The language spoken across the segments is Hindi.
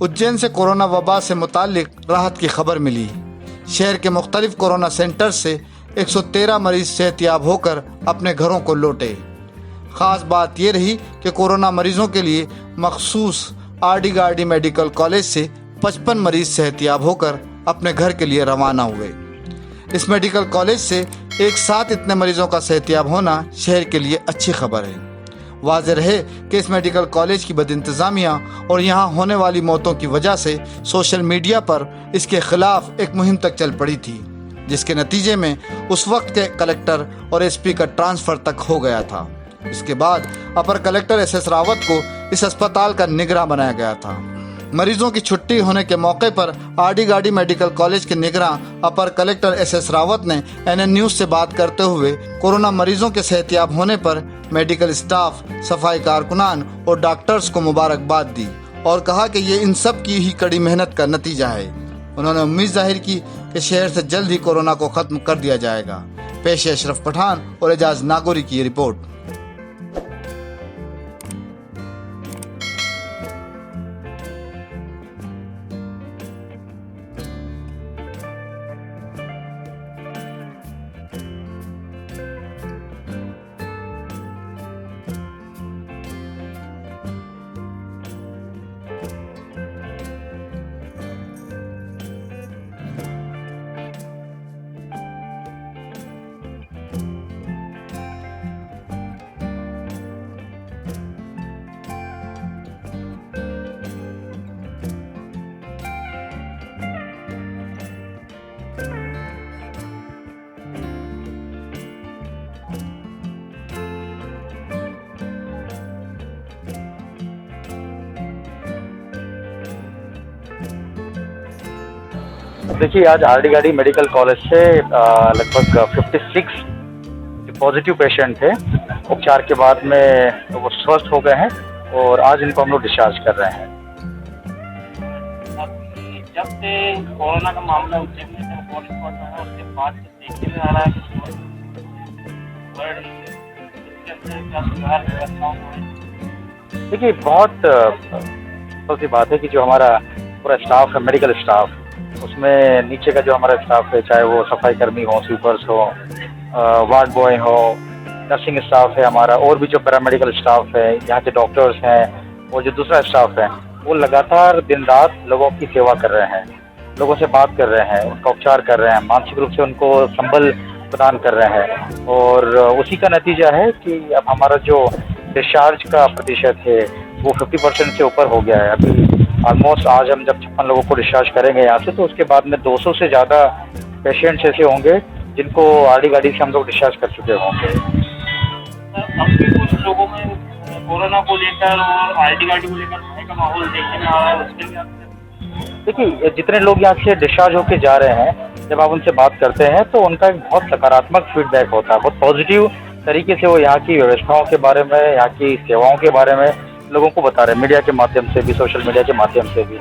उज्जैन से कोरोना वबा से मुतालिक राहत की खबर मिली। शहर के मुख्तलिफ कोरोना सेंटर से 113 मरीज सेहतियाब होकर अपने घरों को लौटे। ख़ास बात यह रही कि कोरोना मरीजों के लिए मखसूस आरडी गार्डी मेडिकल कॉलेज से 55 मरीज सेहतियाब होकर अपने घर के लिए रवाना हुए। इस मेडिकल कॉलेज से एक साथ इतने मरीजों का सेहतियाब होना शहर के लिए अच्छी खबर है। वाज़ेह रहे कि इस मेडिकल कॉलेज की बदइंतज़ामिया और यहाँ होने वाली मौतों की वजह से सोशल मीडिया पर इसके खिलाफ एक मुहिम तक चल पड़ी थी, जिसके नतीजे में उस वक्त के कलेक्टर और एसपी का ट्रांसफ़र तक हो गया था। इसके बाद अपर कलेक्टर एसएस रावत को इस अस्पताल का निगरान बनाया गया था। मरीजों की छुट्टी होने के मौके पर आरडी गार्डी मेडिकल कॉलेज के निगरान अपर कलेक्टर एसएस रावत ने एनएन न्यूज़ से बात करते हुए कोरोना मरीजों के सेहतियाब होने पर मेडिकल स्टाफ, सफाई कारकुनान और डॉक्टर्स को मुबारकबाद दी और कहा कि ये इन सब की ही कड़ी मेहनत का नतीजा है। उन्होंने उम्मीद जाहिर की कि शहर से जल्द ही कोरोना को ख़त्म कर दिया जाएगा। पेश है अशरफ पठान और एजाज नागौरी की रिपोर्ट। देखिए, आज आरडी गार्डी मेडिकल कॉलेज से लगभग 56 पॉजिटिव पेशेंट थे। उपचार के बाद में वो स्वस्थ हो गए हैं और आज इनको हम लोग डिस्चार्ज कर रहे हैं। जब से कोरोना का मामला उज्जैन में हॉटस्पॉट बना है उसके बाद से देखने में आ रहा है कि क्या सुधार व्यवस्थाओं में। देखिए, बहुत सी बात है कि जो हमारा पूरा स्टाफ है, मेडिकल स्टाफ, उसमें नीचे का जो हमारा स्टाफ है, चाहे वो सफाई कर्मी हो, स्वीपर्स हो, वार्ड बॉय हो, नर्सिंग स्टाफ है हमारा, और भी जो पैरामेडिकल स्टाफ है, यहाँ के डॉक्टर्स हैं और जो दूसरा स्टाफ है, वो लगातार दिन रात लोगों की सेवा कर रहे हैं, लोगों से बात कर रहे हैं, उनका उपचार कर रहे हैं, मानसिक रूप से उनको संबल प्रदान कर रहे हैं। और उसी का नतीजा है कि अब हमारा जो डिस्चार्ज का प्रतिशत है वो 50% से ऊपर हो गया है। अभी ऑलमोस्ट आज हम जब 56 लोगों को डिस्चार्ज करेंगे यहाँ से, तो उसके बाद में 200 से ज़्यादा पेशेंट्स ऐसे होंगे जिनको आरडी गार्डी से हम लोग डिस्चार्ज कर चुके होंगे। अब भी कुछ लोगों में कोरोना को लेकर और आरडी गार्डी को लेकर भय का माहौल देखने में आ रहा है, उसके लिए देखिए, जितने लोग यहाँ से डिस्चार्ज होके जा रहे हैं, जब आप उनसे बात करते हैं तो उनका एक बहुत सकारात्मक फीडबैक होता है, बहुत पॉजिटिव तरीके से वो यहाँ की व्यवस्थाओं के बारे में, यहाँ की सेवाओं के बारे में लोगों को बता रहे हैं, मीडिया के माध्यम से भी, सोशल मीडिया के माध्यम से भी।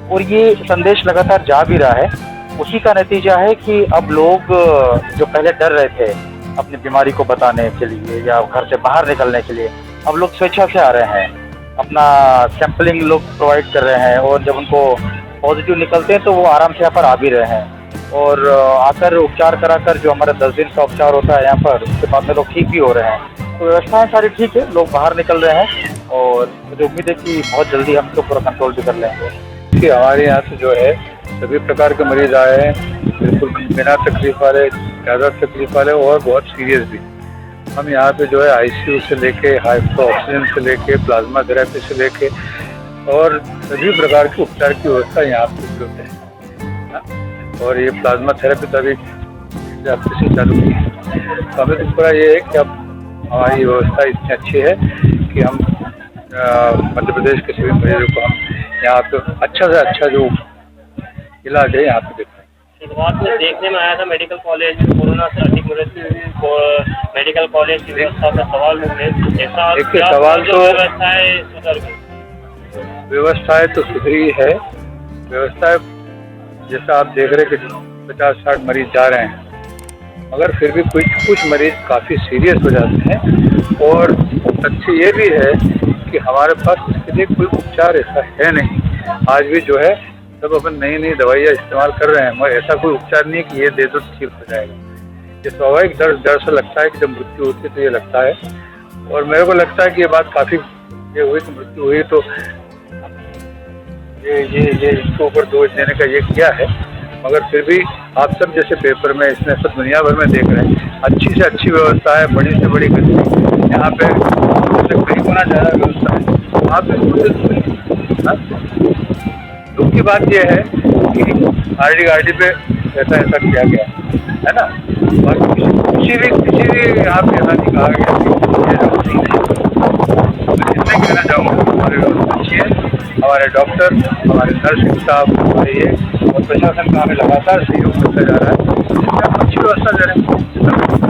और ये संदेश लगातार जा भी रहा है। उसी का नतीजा है कि अब लोग जो पहले डर रहे थे अपनी बीमारी को बताने के लिए या घर से बाहर निकलने के लिए, अब लोग स्वेच्छा से आ रहे हैं, अपना सैंपलिंग लोग प्रोवाइड कर रहे हैं और जब उनको पॉजिटिव निकलते हैं तो वो आराम से यहाँ पर आ भी रहे हैं और आकर उपचार कराकर, जो हमारा 10 दिन का उपचार होता है यहाँ पर, उसके बाद में लोग ठीक भी हो रहे हैं। तो व्यवस्थाएं सारी ठीक है, लोग बाहर निकल रहे हैं और मुझे उम्मीद है कि बहुत जल्दी हम इसको पूरा कंट्रोल भी कर लेंगे। कि हमारे यहाँ से जो है सभी प्रकार के मरीज आए हैं, बिल्कुल बिना तकलीफ वाले, ज़्यादा तकलीफ वाले और बहुत सीरियस भी। हम यहाँ पे जो है आईसीयू से लेके हाई फ्लो ऑक्सीजन से लेके प्लाज्मा थेरेपी से लेके और सभी प्रकार के उपचार की व्यवस्था यहाँ पे उपलब्ध है। और ये प्लाज्मा थेरेपी का भी से चालू की है। तो हमें तो पूरा ये है कि अब हमारी व्यवस्था इतनी अच्छी है कि हम मध्य प्रदेश के सभी मरीजों को हम यहाँ पे अच्छा से अच्छा जो इलाज है यहाँ पे देते हैं। शुरुआत में देखने में आया था मेडिकल कॉलेज में कोरोना से अधिक मृत्यु और मेडिकल कॉलेज की व्यवस्था का सवाल उठे। देखिए, सवाल तो व्यवस्थाएं तो सुधरी है। व्यवस्थाएं जैसा आप देख रहे कि 50-60 मरीज जा रहे हैं, मगर फिर भी कुछ मरीज काफ़ी सीरियस हो जाते हैं। और तथ्य ये भी है कि हमारे पास इसके लिए कोई उपचार ऐसा है नहीं। आज भी जो है सब अपन नई नई दवाइयाँ इस्तेमाल कर रहे हैं, मगर ऐसा कोई उपचार नहीं कि ये दे दो ठीक हो जाएगा। ये स्वाभाविक डर से लगता है कि जब मृत्यु होती है तो ये लगता है, और मेरे को लगता है कि ये बात काफ़ी ये हुई कि मृत्यु हुई तो ये इसके ऊपर दोष देने का ये किया है। मगर फिर भी आप सब जैसे पेपर में इसमें सब दुनिया भर में देख रहे हैं, अच्छी से अच्छी व्यवस्था है, बड़ी से बड़ी गति यहाँ पे कई गुना ज़्यादा व्यवस्था है। आप दुख की बात यह है कि RD पे ऐसा किया गया है ना। बाकी किसी भी यहाँ पे ऐसा नहीं कहा गया। मैं इतना कहना चाहूँगा, हमारी व्यवस्था अच्छी है, हमारे डॉक्टर, हमारे नर्सिंग स्टाफ, हमारे ये और प्रशासन का हमें लगातार सहयोग करता जा रहा है। अच्छी व्यवस्था दे रहे हैं।